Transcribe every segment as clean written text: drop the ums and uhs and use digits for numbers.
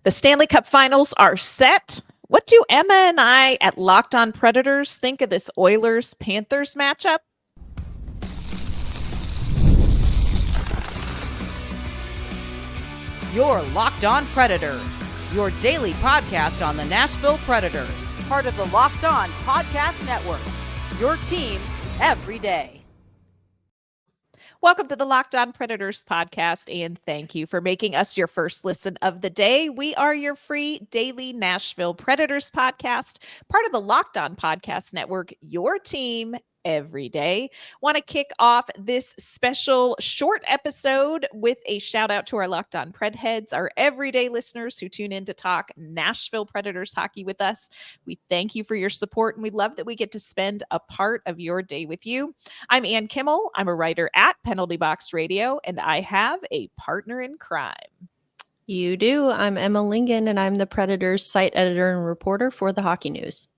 The Stanley Cup Finals are set. What do Emma and I at Locked On Predators think of this Oilers-Panthers matchup? You're Locked On Predators, your daily podcast on the Nashville Predators, part of the Locked On Podcast Network, your team every day. Welcome to the Locked On Predators podcast, and thank you for making us your first listen of the day. We are your free daily Nashville Predators podcast, part of the Locked On Podcast Network, your team every day. Want to kick off this special short episode with a shout out to our Locked On Pred heads, our everyday listeners who tune in to talk Nashville Predators hockey with us. We thank you for your support, and we love that we get to spend a part of your day with you. I'm Ann Kimmel. I'm a writer at Penalty Box Radio, and I have a partner in crime. You do. I'm Emma Lingen, and I'm the Predators site editor and reporter for the Hockey News.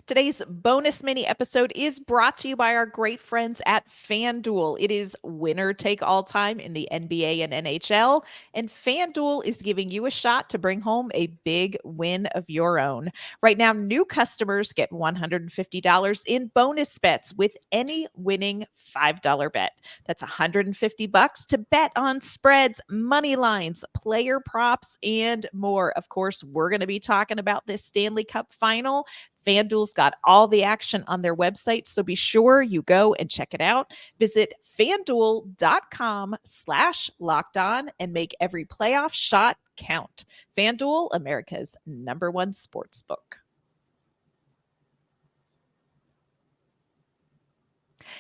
Today's bonus mini episode is brought to you by our great friends at FanDuel. It is winner take all time in the NBA and NHL, and FanDuel is giving you a shot to bring home a big win of your own. Right now, new customers get $150 in bonus bets with any winning $5 bet. That's $150 to bet on spreads, money lines, player props, and more. Of course, we're going to be talking about this Stanley Cup Final. FanDuel's got all the action on their website, so be sure you go and check it out. Visit FanDuel.com/lockedon and make every playoff shot count. FanDuel, America's #1 sportsbook.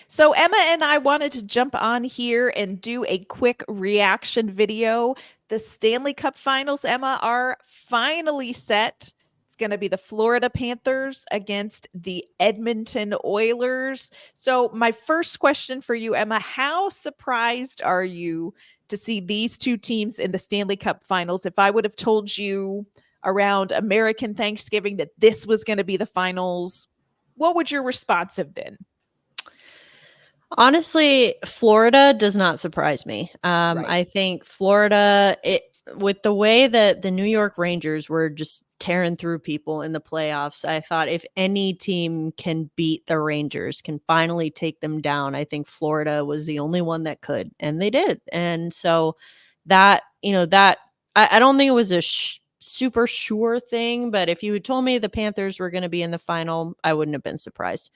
So Emma and I wanted to jump on here and do a quick reaction video. The Stanley Cup Finals, Emma, are finally set. It's going to be the Florida Panthers against the Edmonton Oilers. So my first question for you, Emma, how surprised are you to see these two teams in the Stanley Cup Finals? If I would have told you around American Thanksgiving that this was going to be the finals, what would your response have been? Honestly, Florida does not surprise me. Right. I think Florida, with the way that the New York Rangers were just tearing through people in the playoffs, I thought if any team can beat the Rangers, can finally take them down, I think Florida was the only one that could, and they did. And so that, I don't think it was a super sure thing, but if you had told me the Panthers were going to be in the final, I wouldn't have been surprised.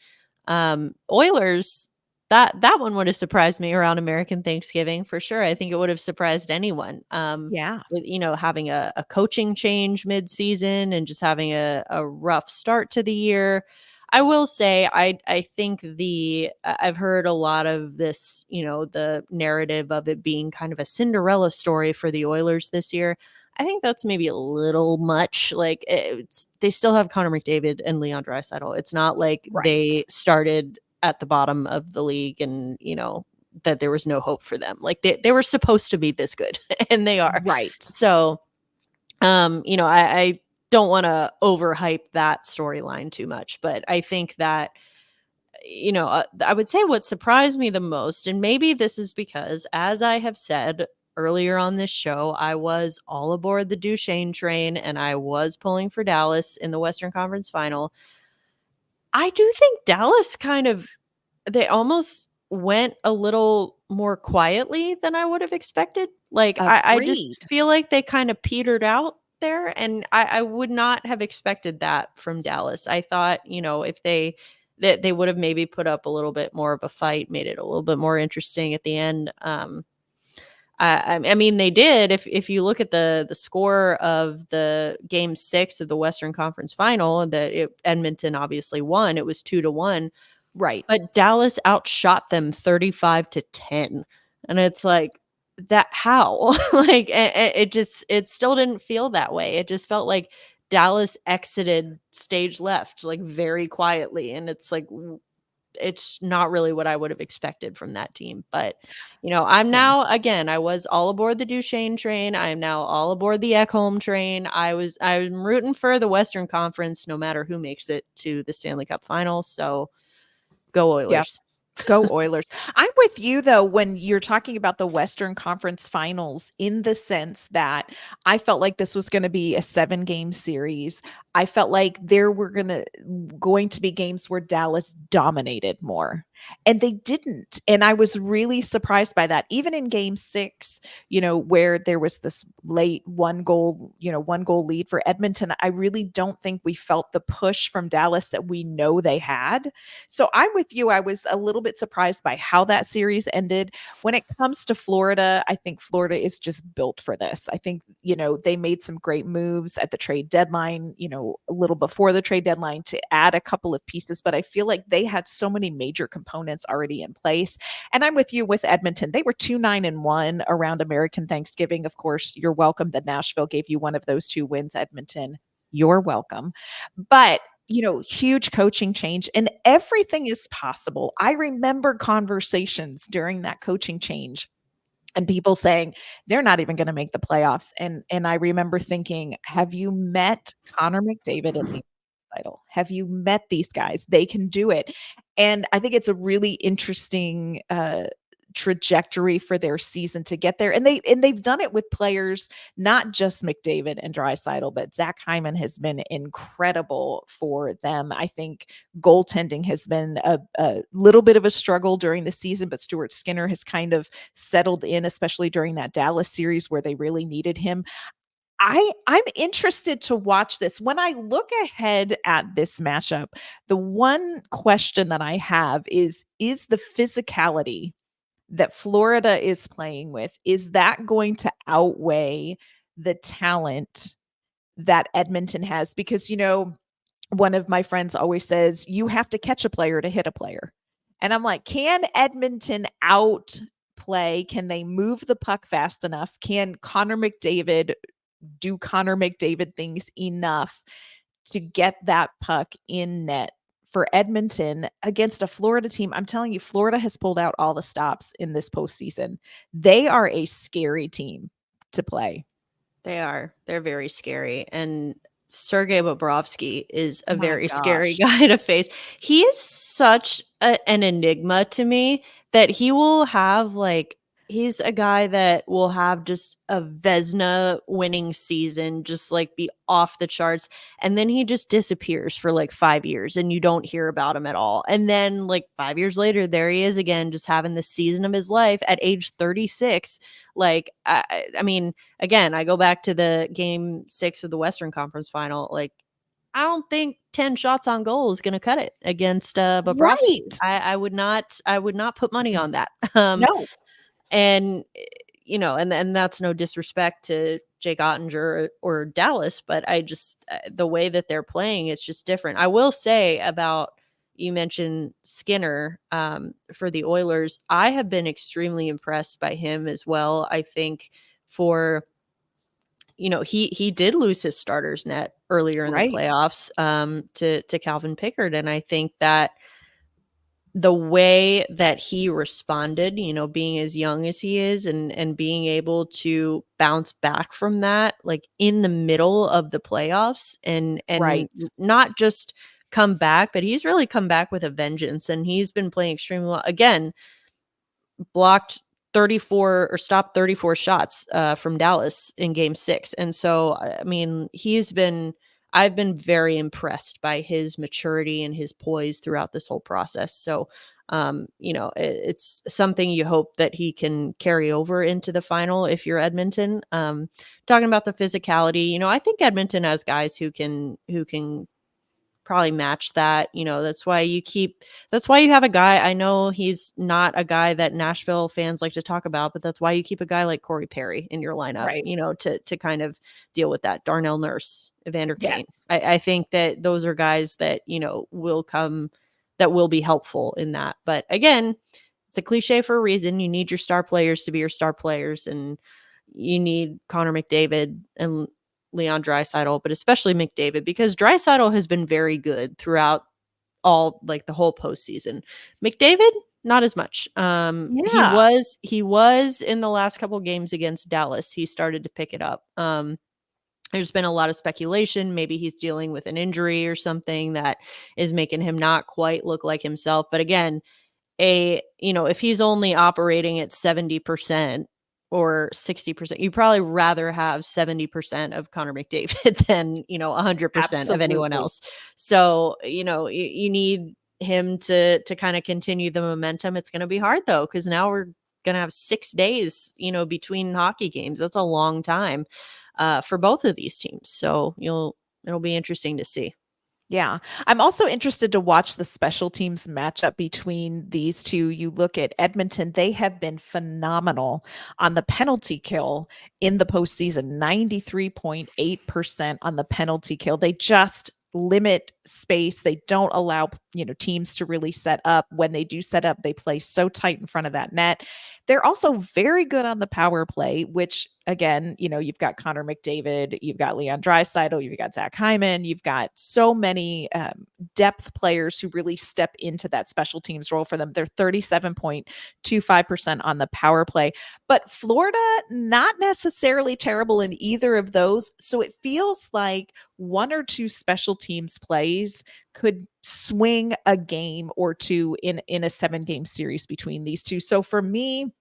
Oilers, that one would have surprised me around American Thanksgiving for sure. I think it would have surprised anyone. Yeah. Having a coaching change mid-season and just having a rough start to the year. I will say, I think I've heard a lot of this, the narrative of it being kind of a Cinderella story for the Oilers this year. I think that's maybe a little much. Like they still have Connor McDavid and Leon Draisaitl. It's not like they started at the bottom of the league and, that there was no hope for them. Like they were supposed to be this good and they are. Right. So, I don't want to overhype that storyline too much, but I think that, I would say what surprised me the most, and maybe this is because, as I have said earlier on this show, I was all aboard the Duchesne train and I was pulling for Dallas in the Western Conference Final. I do think Dallas they almost went a little more quietly than I would have expected. Like, I just feel like they kind of petered out there, and I would not have expected that from Dallas. I thought, if they would have maybe put up a little bit more of a fight, made it a little bit more interesting at the end. I mean, they did. If you look at the score of the game 6 of the Western Conference Final, Edmonton obviously won. It was 2-1, right? But Dallas outshot them 35-10, and it's like that. How? Like it still didn't feel that way. It just felt like Dallas exited stage left like very quietly, and it's like, it's not really what I would have expected from that team. But, I'm now, again, I was all aboard the Duchesne train. I am now all aboard the Ekholm train. I'm rooting for the Western Conference, no matter who makes it to the Stanley Cup Final. So go Oilers. Yeah. Go Oilers. I'm with you though when you're talking about the Western Conference Finals in the sense that I felt like this was going to be a 7-game series. I felt like there were going to be games where Dallas dominated more. And they didn't. And I was really surprised by that. Even in game 6, where there was this late one goal lead for Edmonton, I really don't think we felt the push from Dallas that we know they had. So I'm with you. I was a little bit surprised by how that series ended. When it comes to Florida, I think Florida is just built for this. I think, they made some great moves at the trade deadline, a little before the trade deadline to add a couple of pieces, but I feel like they had so many major components already in place. And I'm with you with Edmonton. They were 2-9-1 around American Thanksgiving. Of course, you're welcome that Nashville gave you one of those 2 wins, Edmonton. You're welcome. But huge coaching change and everything is possible. I remember conversations during that coaching change and people saying they're not even going to make the playoffs. And I remember thinking, have you met Connor McDavid and Leon Draisaitl? Have you met these guys? They can do it. And I think it's a really interesting trajectory for their season to get there. And they've done it with players, not just McDavid and Draisaitl, but Zach Hyman has been incredible for them. I think goaltending has been a little bit of a struggle during the season, but Stuart Skinner has kind of settled in, especially during that Dallas series where they really needed him. I'm interested to watch this. When I look ahead at this matchup, the one question that I have is the physicality that Florida is playing with, is that going to outweigh the talent that Edmonton has? Because, one of my friends always says, you have to catch a player to hit a player. And I'm like, can Edmonton outplay? Can they move the puck fast enough? Can Connor McDavid do Connor McDavid things enough to get that puck in net for Edmonton against a Florida team? I'm telling you, Florida has pulled out all the stops in this postseason. They are a scary team to play. They are. They're very scary. And Sergei Bobrovsky is a My very gosh. scary guy to face. He is such an enigma to me that he will have he's a guy that will have just a Vezina winning season, just be off the charts. And then he just disappears for 5 years and you don't hear about him at all. And then 5 years later, there he is again, just having the season of his life at age 36. I mean, again, I go back to the game 6 of the Western Conference Final. I don't think 10 shots on goal is going to cut it against Bobrovsky. Right. I would not put money on that. No. And and that's no disrespect to Jake Ottinger or Dallas, but I just the way that they're playing, it's just different. I will say about, you mentioned Skinner for the Oilers. I have been extremely impressed by him as well. I think he did lose his starter's net earlier in the Right. playoffs to Calvin Pickard, and I think that the way that he responded, being as young as he is and being able to bounce back from that, in the middle of the playoffs and Right. not just come back, but he's really come back with a vengeance and he's been playing extremely well. Again, blocked 34 or stopped 34 shots from Dallas in game 6. And so, I mean, I've been very impressed by his maturity and his poise throughout this whole process. So, it's something you hope that he can carry over into the final if you're Edmonton. Talking about the physicality, I think Edmonton has guys who can probably match that. That's why you have a guy. I know he's not a guy that Nashville fans like to talk about, but that's why you keep a guy like Corey Perry in your lineup, Right. to kind of deal with that. Darnell Nurse, Evander Kane. Yes. I think that those are guys that, will come, that will be helpful in that. But again, it's a cliche for a reason. You need your star players to be your star players, and you need Connor McDavid and Leon Draisaitl, but especially McDavid, because Draisaitl has been very good throughout all the whole postseason. McDavid, not as much. He Yeah. was in the last couple games against Dallas. He started to pick it up. There's been a lot of speculation. Maybe he's dealing with an injury or something that is making him not quite look like himself. But again, if he's only operating at 70% or 60%, you probably rather have 70% of Connor McDavid than, 100% of anyone Absolutely. else. So, you need him to kind of continue the momentum. It's going to be hard though, because now we're going to have 6 days, between hockey games. That's a long time for both of these teams. So it'll be interesting to see. Yeah. I'm also interested to watch the special teams matchup between these two. You look at Edmonton, they have been phenomenal on the penalty kill in the postseason, 93.8% on the penalty kill. They just limit space. They don't allow, teams to really set up. When they do set up, they play so tight in front of that net. They're also very good on the power play, which again, you've got Connor McDavid, you've got Leon Draisaitl, you've got Zach Hyman, you've got so many depth players who really step into that special teams role for them. They're 37.25% on the power play, but Florida, not necessarily terrible in either of those. So it feels like one or two special teams plays could swing a game or two in a 7-game series between these two. So for me,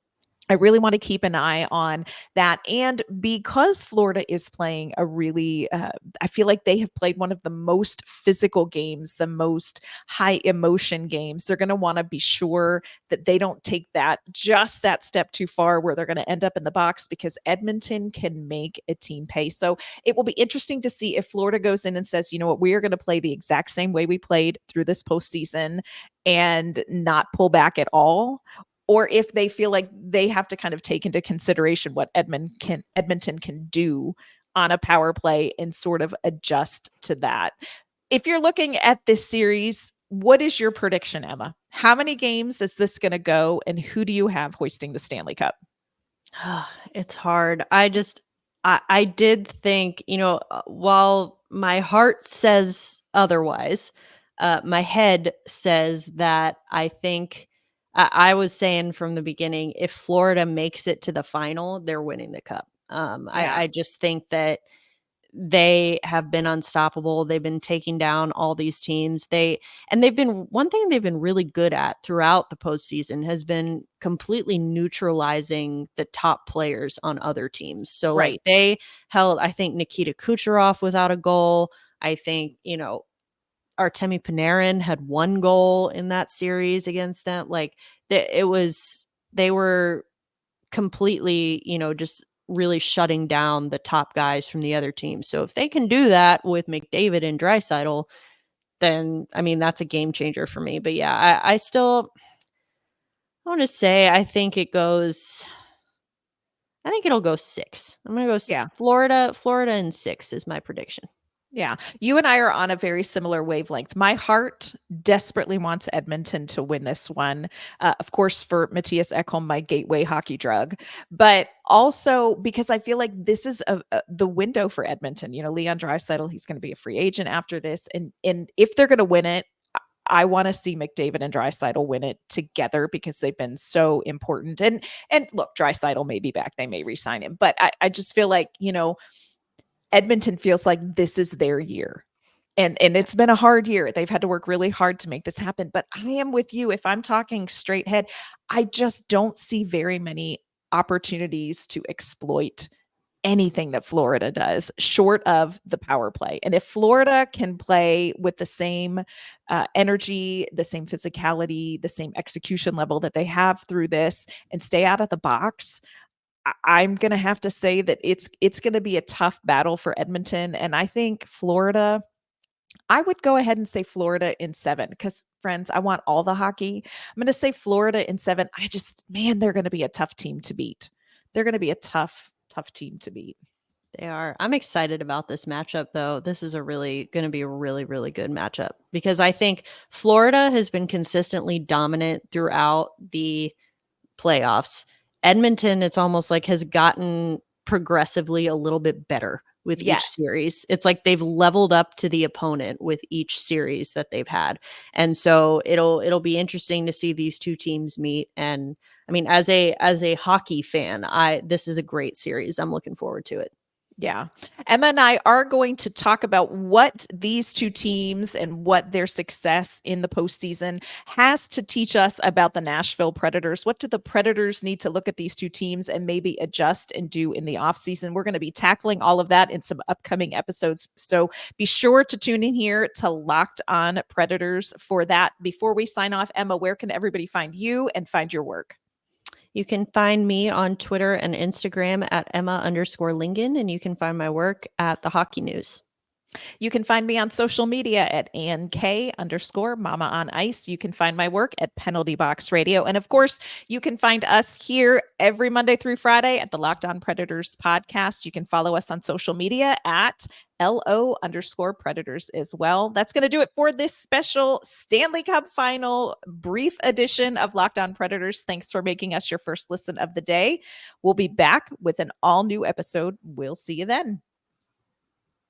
I really want to keep an eye on that. And because Florida is playing a really, I feel like they have played one of the most physical games, the most high emotion games. They're going to want to be sure that they don't take just that step too far where they're going to end up in the box, because Edmonton can make a team pay. So it will be interesting to see if Florida goes in and says, you know what, we are going to play the exact same way we played through this postseason and not pull back at all, or if they feel like they have to kind of take into consideration what Edmonton can do on a power play and sort of adjust to that. If you're looking at this series, what is your prediction, Emma? How many games is this going to go, and who do you have hoisting the Stanley Cup? It's hard. I did think, while my heart says otherwise, my head says that I think I was saying from the beginning, if Florida makes it to the final, they're winning the cup. Yeah. I just think that they have been unstoppable. They've been taking down all these teams. They've been, one thing they've been really good at throughout the postseason has been completely neutralizing the top players on other teams. So like they held, I think, Nikita Kucherov without a goal. I think, Artemi Panarin had 1 goal in that series against them. Like they were completely, just really shutting down the top guys from the other team. So if they can do that with McDavid and Draisaitl, then I mean that's a game changer for me. But yeah, I want to say I think it'll go 6. I'm gonna go Florida in 6 is my prediction. Yeah. You and I are on a very similar wavelength. My heart desperately wants Edmonton to win this one. Of course, for Mattias Ekholm, my gateway hockey drug, but also because I feel like this is the window for Edmonton. Leon Draisaitl, he's going to be a free agent after this. And if they're going to win it, I want to see McDavid and Draisaitl win it together because they've been so important. And look, Draisaitl may be back. They may re-sign him. But I just feel like, Edmonton feels like this is their year. And it's been a hard year. They've had to work really hard to make this happen. But I am with you. If I'm talking straight head, I just don't see very many opportunities to exploit anything that Florida does short of the power play. And if Florida can play with the same energy, the same physicality, the same execution level that they have through this and stay out of the box, I'm going to have to say that it's going to be a tough battle for Edmonton. And I think Florida, I would go ahead and say Florida in 7 because, friends, I want all the hockey. I'm going to say Florida in 7. They're going to be a tough team to beat. They're going to be a tough team to beat. They are. I'm excited about this matchup, though. This is going to be a really, really good matchup because I think Florida has been consistently dominant throughout the playoffs. Edmonton, it's almost like has gotten progressively a little bit better with each series. It's like they've leveled up to the opponent with each series that they've had. And so it'll be interesting to see these two teams meet. And I mean, as a hockey fan, this is a great series. I'm looking forward to it. Yeah. Emma and I are going to talk about what these two teams and what their success in the postseason has to teach us about the Nashville Predators. What do the Predators need to look at these two teams and maybe adjust and do in the offseason? We're going to be tackling all of that in some upcoming episodes. So be sure to tune in here to Locked On Predators for that. Before we sign off, Emma, where can everybody find you and find your work? You can find me on Twitter and Instagram at Emma_Lingen, and you can find my work at The Hockey News. You can find me on social media at AnnK_Mama on Ice. You can find my work at Penalty Box Radio. And of course, you can find us here every Monday through Friday at the Locked On Predators podcast. You can follow us on social media at LO_Predators as well. That's going to do it for this special Stanley Cup Final brief edition of Locked On Predators. Thanks for making us your first listen of the day. We'll be back with an all new episode. We'll see you then.